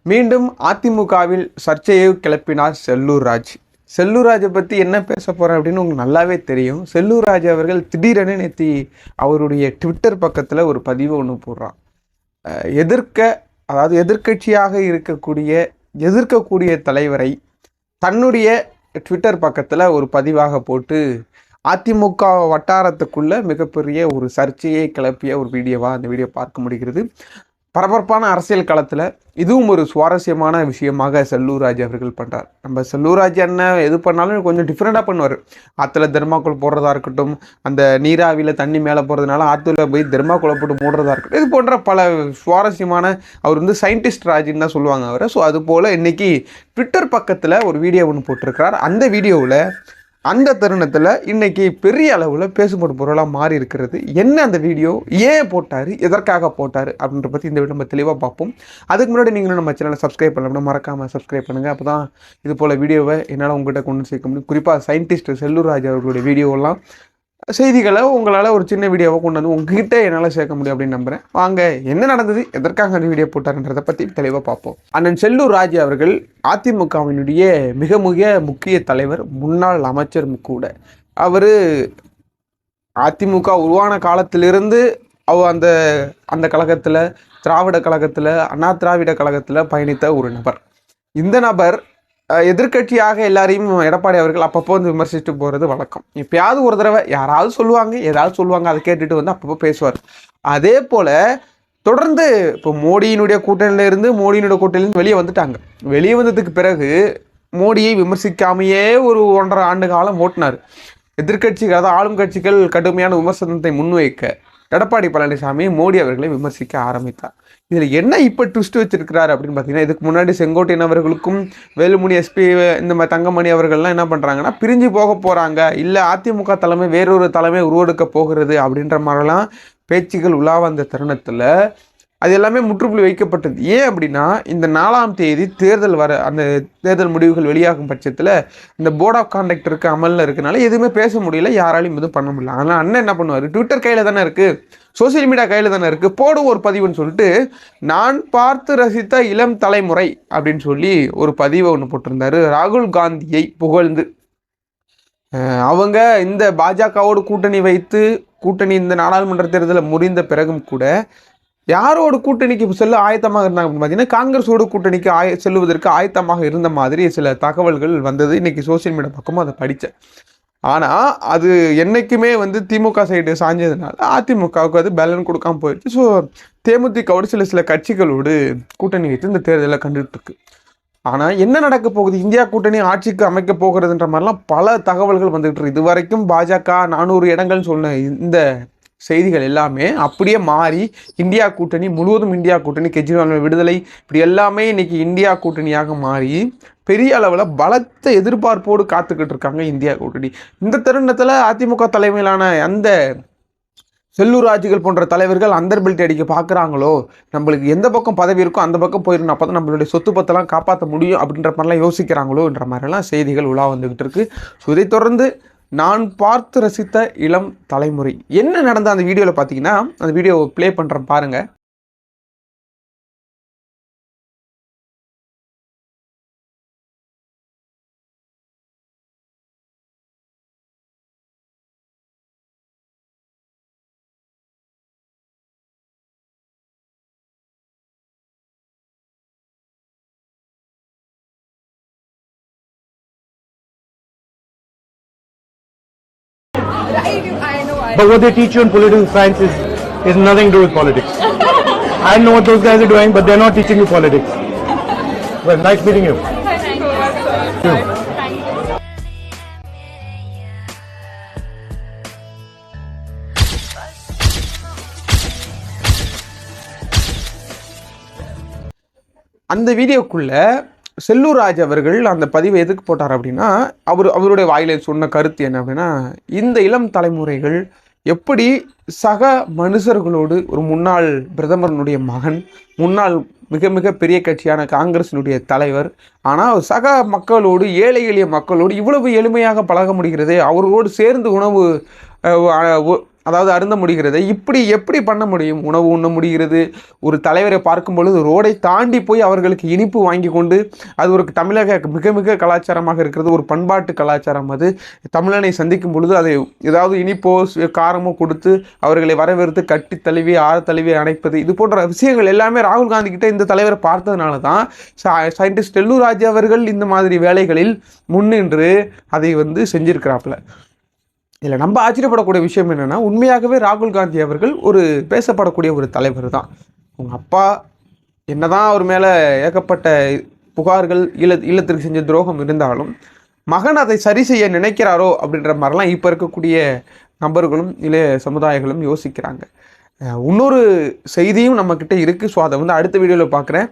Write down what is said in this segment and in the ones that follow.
மீண்டும் அதிமுகவில் சர்ச்சையை கிளப்பினார் செல்லூர் ராஜ். செல்லூர் ராஜை பற்றி என்ன பேச போகிறேன் அப்படின்னு உங்களுக்கு நல்லாவே தெரியும். செல்லூர் ராஜ் அவர்கள் திடீரென நேற்று அவருடைய ட்விட்டர் பக்கத்தில் ஒரு பதிவு ஒன்று போடுறான். எதிர்க்கட்சியாக எதிர்க்கக்கூடிய தலைவரை தன்னுடைய ட்விட்டர் பக்கத்தில் ஒரு பதிவாக போட்டு அதிமுக வட்டாரத்துக்குள்ள மிகப்பெரிய ஒரு சர்ச்சையை கிளப்பிய ஒரு வீடியோவாக அந்த வீடியோ பார்க்க முடிகிறது. பரபரப்பான அரசியல் களத்தில் இதுவும் ஒரு சுவாரஸ்யமான விஷயமாக செல்லூர் ராஜ் அவர்கள் பண்ணுறார். நம்ம செல்லூர் ராஜ் அண்ணன் எது பண்ணாலும் கொஞ்சம் டிஃப்ரெண்ட்டாக பண்ணுவார். ஆற்றுல தெர்மாக்கோல் போடுறதா இருக்கட்டும், அந்த நீராவியில் தண்ணி மேலே போகிறதுனால ஆற்றுல போய் தெர்மாக்கோலை போட்டு மூடுறதா இருக்கட்டும், இது போன்ற பல சுவாரஸ்யமான அவர் சயின்டிஸ்ட் ராஜ்ன்னு தான் சொல்லுவாங்க அவரை. ஸோ அது போல் இன்றைக்கி ட்விட்டர் பக்கத்தில் ஒரு வீடியோ ஒன்று போட்டிருக்கிறார். அந்த வீடியோவில் அந்த தருணத்தில் இன்றைக்கி பெரிய அளவில் பேசும்படும் பொருளாக மாறி இருக்கிறது. என்ன அந்த வீடியோ, ஏன் போட்டார், எதற்காக போட்டார் அப்படின்ற பற்றி இந்த வீடியோ நம்ம தெளிவாக பார்ப்போம். அதுக்கு முன்னாடி நீங்களும் நம்ம சேனலை சப்ஸ்கிரைப் பண்ணலாம், மறக்காமல் சப்ஸ்கிரைப் பண்ணுங்கள். அப்போ தான் இது போல் வீடியோவை என்னால் உங்கள்கிட்ட கொண்டு சேர்க்க முடியும். குறிப்பாக சயின்டிஸ்ட் செல்லூர் ராஜ் அவர்களுடைய வீடியோவெல்லாம் செய்திகளை உங்களால் ஒரு சின்ன வீடியோவை கொண்டு வந்து உங்ககிட்ட என்னால் சேர்க்க முடியும் அப்படின்னு நம்புகிறேன். வாங்க என்ன நடந்தது, எதற்காக அந்த வீடியோ போட்டார்ன்றதை பற்றி தெளிவாக பார்ப்போம். அண்ணன் செல்லூர் ராஜ் அவர்கள் அதிமுகவினுடைய மிக முக்கிய தலைவர், முன்னாள் அமைச்சர் கூட. அவர் அதிமுக உருவான காலத்திலிருந்து அந்த கழகத்தில், திராவிட கழகத்தில், அண்ணா திராவிட கழகத்தில் பயணித்த ஒரு நபர். இந்த நபர் எதிர்கட்சியாக எல்லாரையும் எடப்பாடி அவர்கள் அப்பப்போ விமர்சிச்சுட்டு போகிறது வழக்கம். எப்பயாவது ஒரு தடவை யாராவது சொல்லுவாங்க, அதை கேட்டுட்டு அப்பப்போ பேசுவார். அதே போல் தொடர்ந்து இப்போ மோடியினுடைய கூட்டணியிலிருந்து வெளியே வந்துட்டாங்க. வெளியே வந்ததுக்கு பிறகு மோடியை விமர்சிக்காமையே ஒரு 1.5 ஆண்டு காலம் ஓட்டினார். எதிர்கட்சிகள், அதாவது ஆளும் கட்சிகள் கடுமையான விமர்சனத்தை முன்வைக்க எடப்பாடி பழனிசாமி மோடி அவர்களை விமர்சிக்க ஆரம்பித்தார். இதில் என்ன இப்போ ட்விஸ்ட் வச்சிருக்கிறார் அப்படின்னு பார்த்தீங்கன்னா, இதுக்கு முன்னாடி செங்கோட்டையன் அவர்களுக்கும் வேலுமணி எஸ்பி இந்த மாதிரி தங்கமணி அவர்கள்லாம் என்ன பண்ணுறாங்கன்னா, பிரிஞ்சு போக போகிறாங்க, இல்லை அதிமுக தலைமை வேறொரு தலைமை உருவெடுக்க போகிறது அப்படின்ற மாதிரிலாம் பேச்சுகள் உலாவ அந்த தருணத்தில் அது எல்லாமே முற்றுப்புள்ளி வைக்கப்பட்டது. ஏன் அப்படின்னா, இந்த 4ஆம் தேதி அந்த தேர்தல் முடிவுகள் வெளியாகும் பட்சத்தில் இந்த போர்ட் ஆஃப் கான்டக்ட் இருக்குது, அமலில் இருக்கனால எதுவுமே பேச முடியல, யாராலையும் எதுவும் பண்ண முடியல. ஆனால் அண்ணன் என்ன பண்ணுவார், ட்விட்டர் கையில் தானே இருக்குது, சோசியல் மீடியா கையில் தானே இருக்குது, போடும் ஒரு பதிவுன்னு சொல்லிட்டு நான் பார்த்து ரசித்த இளம் தலைமுறை அப்படின்னு சொல்லி ஒரு பதிவை ஒன்று போட்டிருந்தார். ராகுல் காந்தியை புகழ்ந்து அவங்க இந்த பாஜகவோடு கூட்டணி இந்த நாடாளுமன்ற தேர்தலில் முடிந்த பிறகும் கூட யாரோட கூட்டணிக்கு செல்ல ஆயத்தமாக இருந்தாங்க அப்படின்னு பார்த்தீங்கன்னா, காங்கிரஸோட கூட்டணிக்கு செல்லுவதற்கு ஆயத்தமாக இருந்த மாதிரி சில தகவல்கள் வந்தது. இன்றைக்கி சோசியல் மீடியா பக்கமும் அதை படித்தேன். ஆனால் அது என்றைக்குமே திமுக சைடு சாஞ்சதுனால அதிமுகவுக்கு அது பேலன் கொடுக்காம போயிடுச்சு. ஸோ தேமுதிகவோடு சில கட்சிகளோடு கூட்டணி வைத்து இந்த தேர்தலில் கண்டுகிட்டு இருக்கு. ஆனால் என்ன நடக்க போகுது, இந்தியா கூட்டணி ஆட்சிக்கு அமைக்க போகிறதுன்ற மாதிரிலாம் பல தகவல்கள் வந்துகிட்டு இருக்கு. இது வரைக்கும் பாஜக 400 இடங்கள்னு சொன்ன இந்த செய்திகள் எல்லாமே அப்படியே மாறி இந்தியா கூட்டணி முழுவதும், இந்தியா கூட்டணி, கெஜ்ரிவால் விடுதலை, இப்படி எல்லாமே இன்னைக்கு இந்தியா கூட்டணியாக மாறி பெரிய அளவில் பலத்த எதிர்பார்ப்போடு காத்துக்கிட்டு இருக்காங்க இந்தியா கூட்டணி. இந்த தருணத்தில் அதிமுக தலைமையிலான அந்த செல்லூர் ராஜ்கள் போன்ற தலைவர்கள் அந்தர் பெல்ட் அடிக்க பார்க்குறாங்களோ, நம்மளுக்கு எந்த பக்கம் பதவி இருக்கோ அந்த பக்கம் போயிடணும், அப்போ தான் நம்மளுடைய சொத்து பத்தெல்லாம் காப்பாற்ற முடியும் அப்படின்ற மாதிரிலாம் யோசிக்கிறாங்களோன்ற மாதிரிலாம் செய்திகள் உலா வந்துக்கிட்டு இருக்கு. ஸோ இதை தொடர்ந்து நான் பார்த்து ரசித்த இளம் தலைமுறை என்ன நடந்த அந்த வீடியோவில் பார்த்தீங்கன்னா, அந்த வீடியோ ப்ளே பண்ணுறேன் பாருங்கள். But what they teach you in political science is nothing to do with politics. I know what those guys are doing, but they're not teaching you politics. Well, nice meeting you. Thank you so much, sir. அந்த வீடியோக்குள்ள செல்லூர் ராஜ் அவர்கள் அந்த பதிவை எதுக்கு போட்டார் அப்படின்னா, அவருடைய வாயில சொன்ன கருத்து என்ன அப்படின்னா, இந்த இளம் தலைமுறைகள் எப்படி சக மனுஷர்களோடு, ஒரு முன்னாள் பிரதமரனுடைய மகன், முன்னாள் மிக பெரிய கட்சியான காங்கிரசினுடைய தலைவர், ஆனால் சக மக்களோடு, ஏழை எளிய மக்களோடு இவ்வளவு எளிமையாக பழக முடிகிறது, அவர்களோடு சேர்ந்து அதாவது அருந்த முடிகிறது. இப்படி எப்படி பண்ண முடியும்? உணவு உண்ண முடிகிறது. ஒரு தலைவரை பார்க்கும் பொழுது ரோடை தாண்டி போய் அவர்களுக்கு இனிப்பு வாங்கி கொண்டு, அது ஒரு தமிழக மிக மிக கலாச்சாரமாக இருக்கிறது, ஒரு பண்பாட்டு கலாச்சாரம். அது தமிழனை சந்திக்கும் பொழுது அதை ஏதாவது இனிப்போ காரமோ கொடுத்து அவர்களை வரவேற்று கட்டி தழுவி ஆற தழுவி அணைப்பது, இது போன்ற விஷயங்கள் எல்லாமே ராகுல் காந்தி கிட்ட இந்த தலைவரை பார்த்ததுனால தான் சயின்டிஸ்ட் செல்லூர் ராஜு அவர்கள் இந்த மாதிரி வேலைகளில் முன்னின்று அதை செஞ்சிருக்கிறாப்புல. இதில் நம்ம ஆச்சரியப்படக்கூடிய விஷயம் என்னென்னா, உண்மையாகவே ராகுல் காந்தி அவர்கள் ஒரு பேசப்படக்கூடிய ஒரு தலைவர் தான். உங்கள் அப்பா என்னதான் அவர் மேலே ஏகப்பட்ட புகார்கள், இல்லத்திற்கு செஞ்ச துரோகம் இருந்தாலும் மகன் அதை சரி செய்ய நினைக்கிறாரோ அப்படின்ற மாதிரிலாம் இப்போ இருக்கக்கூடிய நபர்களும் இளைய சமுதாயங்களும் யோசிக்கிறாங்க. இன்னொரு செய்தியும் நம்மக்கிட்ட இருக்குது. ஸோ அதை அடுத்த வீடியோவில் பார்க்குறேன்.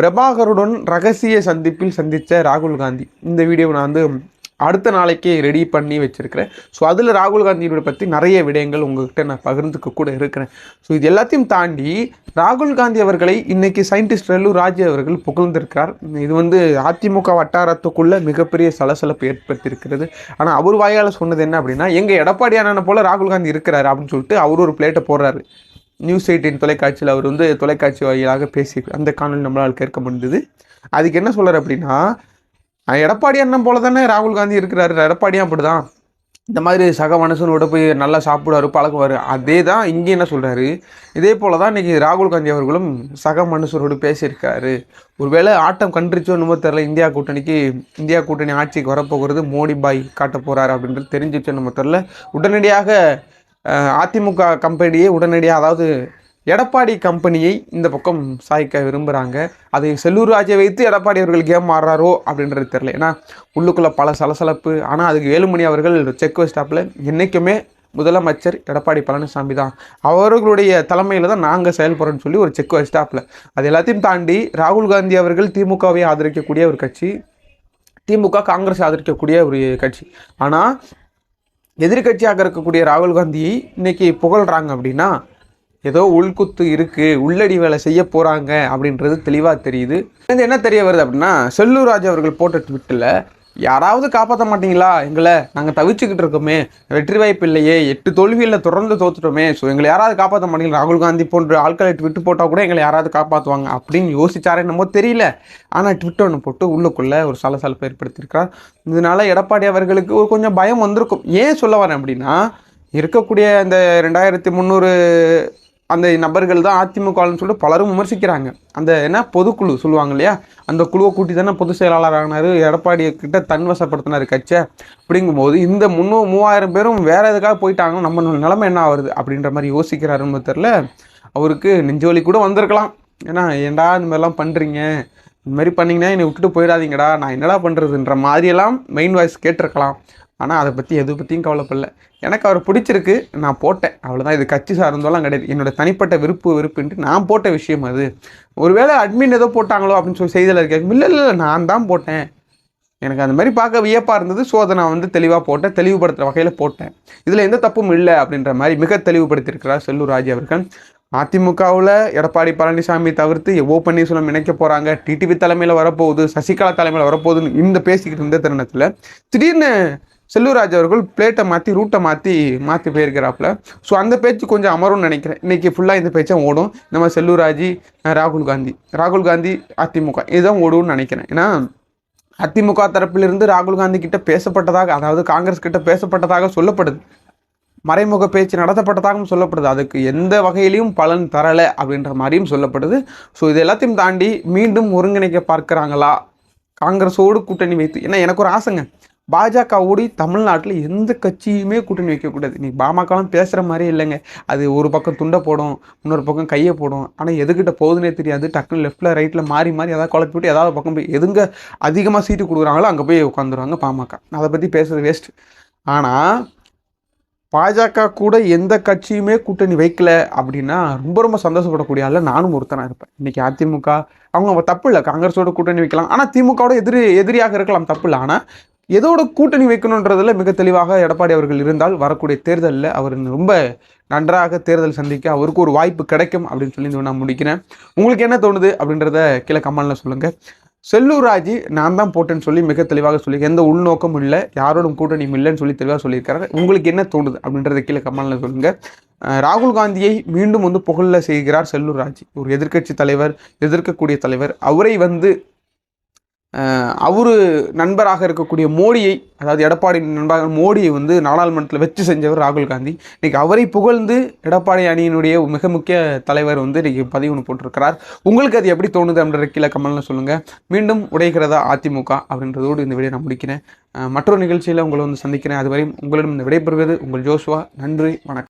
பிரபாகருடன் ரகசிய சந்திப்பில் சந்தித்த ராகுல் காந்தி, இந்த வீடியோவை நான் அடுத்த நாளைக்கே ரெடி பண்ணி வச்சுருக்கிறேன். ஸோ அதில் ராகுல் காந்தியோட பற்றி நிறைய விடயங்கள் உங்கள்கிட்ட நான் பகிர்ந்துக்க கூட இருக்கிறேன். ஸோ இது எல்லாத்தையும் தாண்டி ராகுல் காந்தி அவர்களை இன்றைக்கி சயின்டிஸ்ட் செல்லூர் ராஜு அவர்கள் புகழ்ந்திருக்கிறார். இது அதிமுக வட்டாரத்துக்குள்ளே மிகப்பெரிய சலசலப்பு ஏற்படுத்தியிருக்கிறது. ஆனால் அவர் வாயால் சொன்னது என்ன அப்படின்னா, எங்கள் எடப்பாடி அண்ணனை போல் ராகுல் காந்தி இருக்கிறார் அப்படின்னு சொல்லிட்டு அவர் ஒரு பிளேட்டை போடுறாரு. நியூஸ் 18 தொலைக்காட்சியில் அவர் தொலைக்காட்சி வாயிலாக பேசி அந்த காணொலி நம்மளால் கேட்க முடிந்தது. அதுக்கு என்ன சொல்கிறார் அப்படின்னா, எடப்பாடி அண்ணன் போல தானே ராகுல் காந்தி இருக்கிறாரு, எடப்பாடியும் அப்படி தான் இந்த மாதிரி சக மனுஷனோட போய் நல்லா சாப்பிடுவார் பழகுவார். அதே தான் இங்கே என்ன சொல்கிறாரு, இதே போல் தான் இன்றைக்கி ராகுல் காந்தி அவர்களும் சக மனுஷரோடு பேசியிருக்காரு. ஒருவேளை ஆட்டம் கண்டுருச்சோ என்னமோ தெரில, இந்தியா கூட்டணி ஆட்சிக்கு வரப்போகிறது, மோடி பாய் காட்ட போகிறாரு அப்படின்றது தெரிஞ்சிச்சோ என்னமோ தெரில. உடனடியாக அதிமுக கம்பெனியை அதாவது எடப்பாடி கம்பெனியை இந்த பக்கம் சாய்க்க விரும்புகிறாங்க. அதை செல்லூர் ராஜை வைத்து எடப்பாடி அவர்கள் கேம் ஆடுறாரோ அப்படின்றது தெரில. ஏன்னா உள்ளுக்குள்ளே பல சலசலப்பு. ஆனால் அதுக்கு வேலுமணி அவர்கள் செக் வச்சிட்டாப்பில், என்றைக்குமே முதலமைச்சர் எடப்பாடி பழனிசாமி தான், அவர்களுடைய தலைமையில் தான் நாங்கள் செயல்படுறோன்னு சொல்லி ஒரு செக் வச்சிட்டாப்பில். அது எல்லாத்தையும் தாண்டி ராகுல் காந்தி அவர்கள் திமுகவை ஆதரிக்கக்கூடிய ஒரு கட்சி, திமுக காங்கிரஸ் ஆதரிக்கக்கூடிய ஒரு கட்சி. ஆனால் எதிர்கட்சியாக இருக்கக்கூடிய ராகுல் காந்தியை இன்னைக்கு புகழ்கிறாங்க அப்படின்னா ஏதோ உள்குத்து இருக்குது, உள்ளடி வேலை செய்ய போகிறாங்க அப்படின்றது தெளிவாக தெரியுது. என்ன தெரிய வருது அப்படின்னா, செல்லூர் ராஜு அவர்கள் போட்ட ட்விட்டில், யாராவது காப்பாற்ற மாட்டீங்களா எங்களை, நாங்கள் தவிச்சுக்கிட்டு இருக்கோமே, வெற்றி வாய்ப்பு இல்லையே, 8 தோல்வியில் தொடர்ந்து தோத்துட்டோமே, ஸோ எங்களை யாராவது காப்பாற்ற மாட்டீங்களா, ராகுல் காந்தி போன்ற ஆட்களை ட்விட்டு போட்டால் கூட எங்களை யாராவது காப்பாற்றுவாங்க அப்படின்னு யோசிச்சாரே என்னமோ தெரியல. ஆனால் ட்விட்டர் ஒன்று போட்டு உள்ளுக்குள்ளே ஒரு சலசலப்பை ஏற்படுத்தியிருக்கிறார். இதனால் எடப்பாடி அவர்களுக்கு ஒரு கொஞ்சம் பயம் வந்திருக்கும். ஏன் சொல்ல வரேன் அப்படின்னா, இருக்கக்கூடிய அந்த 2300 அந்த நபர்கள் தான் அதிமுகன்னு சொல்லிட்டு பலரும் விமர்சிக்கிறாங்க. அந்த பொதுக்குழு சொல்லுவாங்க இல்லையா, அந்த குழுவை கூட்டி தானே பொதுச் செயலாளர் ஆகினார், எடப்பாடி கிட்ட தன்வசப்படுத்தினார் கட்சியை. அப்படிங்கும்போது இந்த 3000 பேரும் வேற எதுக்காக போயிட்டாங்க, நம்ம நிலைமை என்ன ஆகுது அப்படின்ற மாதிரி யோசிக்கிறாருன்னு தெரியல. அவருக்கு நெஞ்சோலி கூட வந்திருக்கலாம். ஏன்னா ஏன்டா இந்த மாதிரிலாம் பண்ணுறீங்க, இந்த மாதிரி பண்ணிங்கன்னா என்னை விட்டுட்டு போயிடாதீங்கடா, நான் என்னடா பண்ணுறதுன்ற மாதிரியெல்லாம் மெயின் வாய்ஸ் கேட்டிருக்கலாம். ஆனால் அதை பற்றி எது பற்றியும் கவலைப்படல. எனக்கு அவர் பிடிச்சிருக்கு, நான் போட்டேன், அவ்வளோதான். இது கட்சி சார்ந்தோலாம் கிடையாது, என்னோடய தனிப்பட்ட விருப்புன்ட்டு நான் போட்ட விஷயம் அது. ஒருவேளை அட்மின் ஏதோ போட்டாங்களோ அப்படின்னு சொல்லி செய்தியில் இருக்க, இல்லை நான் தான் போட்டேன். எனக்கு அந்த மாதிரி பார்க்க வியப்பாக இருந்தது. ஸோ அதை நான் தெளிவாக போட்டேன், தெளிவுபடுத்துகிற வகையில் போட்டேன். இதில் எந்த தப்பும் இல்லை அப்படின்ற மாதிரி மிக தெளிவுபடுத்தியிருக்கிறார் செல்லூர் ராஜு அவர்கள். அதிமுகவில் எடப்பாடி பழனிசாமி தவிர்த்து ஓ பன்னீர்செல்வம் இணைக்க போகிறாங்க, டிடிவி தலைமையில் வரப்போகுது, சசிகலா தலைமையில் வரப்போகுதுன்னு இந்த பேசிக்கிட்டு இருந்த தருணத்தில் திடீர்னு செல்லூர் ராஜு அவர்கள் பிளேட்டை மாற்றி ரூட்டை மாற்றி போயிருக்கிறாப்புல. ஸோ அந்த பேச்சு கொஞ்சம் அமரும்னு நினைக்கிறேன். இன்றைக்கி ஃபுல்லாக இந்த பேச்சும் ஓடும். நம்ம செல்லூர் ராஜு, ராகுல் காந்தி அதிமுக இதுதான் ஓடும்னு நினைக்கிறேன். ஏன்னா அதிமுக தரப்பிலிருந்து ராகுல் காந்தி கிட்ட பேசப்பட்டதாக, அதாவது காங்கிரஸ் கிட்ட பேசப்பட்டதாக சொல்லப்படுது, மறைமுக பேச்சு நடத்தப்பட்டதாகவும் சொல்லப்படுது. அதுக்கு எந்த வகையிலையும் பலன் தரலை அப்படின்ற மாதிரியும் சொல்லப்படுது. ஸோ இது எல்லாத்தையும் தாண்டி மீண்டும் ஒருங்கிணைக்க பார்க்குறாங்களா காங்கிரஸோடு கூட்டணி வைத்து? ஏன்னா எனக்கு ஒரு ஆசைங்க, பாஜகவோடு தமிழ்நாட்டில் எந்த கட்சியுமே கூட்டணி வைக்கக்கூடாது. நீ பாமகலாம் பேசுகிற மாதிரியே இல்லைங்க. அது ஒரு பக்கம் துண்டை போடும், இன்னொரு பக்கம் கையை போடும். ஆனால் எதுக்கிட்ட போகுதுன்னே தெரியாது. டக்குன்னு லெஃப்ட்டில் ரைட்டில் மாறி ஏதாவது குழப்பி விட்டு ஏதாவது பக்கம் போய் எதுங்க அதிகமாக சீட்டு கொடுக்குறாங்களோ அங்கே போய் உட்காந்துருவாங்க பாமக. அதை பற்றி பேசுகிறது வேஸ்ட். ஆனால் பாஜக கூட எந்த கட்சியுமே கூட்டணி வைக்கல அப்படின்னா ரொம்ப சந்தோஷப்படக்கூடிய ஆள் நானும் ஒருத்தனாக இருப்பேன். இன்றைக்கி அதிமுக அவங்க தப்பு இல்லை, காங்கிரஸோட கூட்டணி வைக்கலாம், ஆனால் திமுகவோட எதிரியாக இருக்கலாம், தப்பு இல்லை. ஆனால் எதோட கூட்டணி வைக்கணுன்றதில் மிக தெளிவாக எடப்பாடி அவர்கள் இருந்தால் வரக்கூடிய தேர்தலில் அவர் ரொம்ப நன்றாக தேர்தல் சந்திக்க அவருக்கு ஒரு வாய்ப்பு கிடைக்கும் அப்படின்னு சொல்லி நான் முடிக்கிறேன். உங்களுக்கு என்ன தோணுது அப்படின்றத கீழே கமெண்ட்ல சொல்லுங்கள். செல்லூர் ராஜ் நான் தான் போட்டேன்னு சொல்லி மிக தெளிவாக சொல்லி எந்த உள்நோக்கமும் இல்லை, யாரோடும் கூட்டணியும் இல்லைன்னு சொல்லி தெளிவாக சொல்லியிருக்காரு. உங்களுக்கு என்ன தோணுது அப்படின்றத கீழே கமெண்ட்ல சொல்லுங்கள். ராகுல் காந்தியை மீண்டும் வந்து புகழ செய்கிறார் செல்லூர் ராஜ். ஒரு எதிர்க்கட்சி தலைவர், எதிர்க்கக்கூடிய தலைவர். அவரை வந்து அவரு நண்பராக இருக்கக்கூடிய மோடியை, அதாவது எடப்பாடி நண்பராக மோடியை வந்து நாடாளுமன்றத்தில் வச்சு செஞ்சவர் ராகுல் காந்தி. இன்றைக்கி அவரை புகழ்ந்து எடப்பாடி அணியினுடைய மிக முக்கிய தலைவர் வந்து இன்றைக்கி பதிவு ஒன்று போட்டிருக்கிறார். உங்களுக்கு அது எப்படி தோணுது அப்படின்ற கீழே கமெண்ட்ல சொல்லுங்கள். மீண்டும் உடைகிறதா அதிமுக அப்படின்றதோடு இந்த வீடியோ நான் முடிக்கிறேன். மற்றொரு நிகழ்ச்சியில் உங்களை வந்து சந்திக்கிறேன். அதுவரை உங்களிடம் இந்த விடைபெறுவது உங்கள் ஜோஷுவா. நன்றி, வணக்கம்.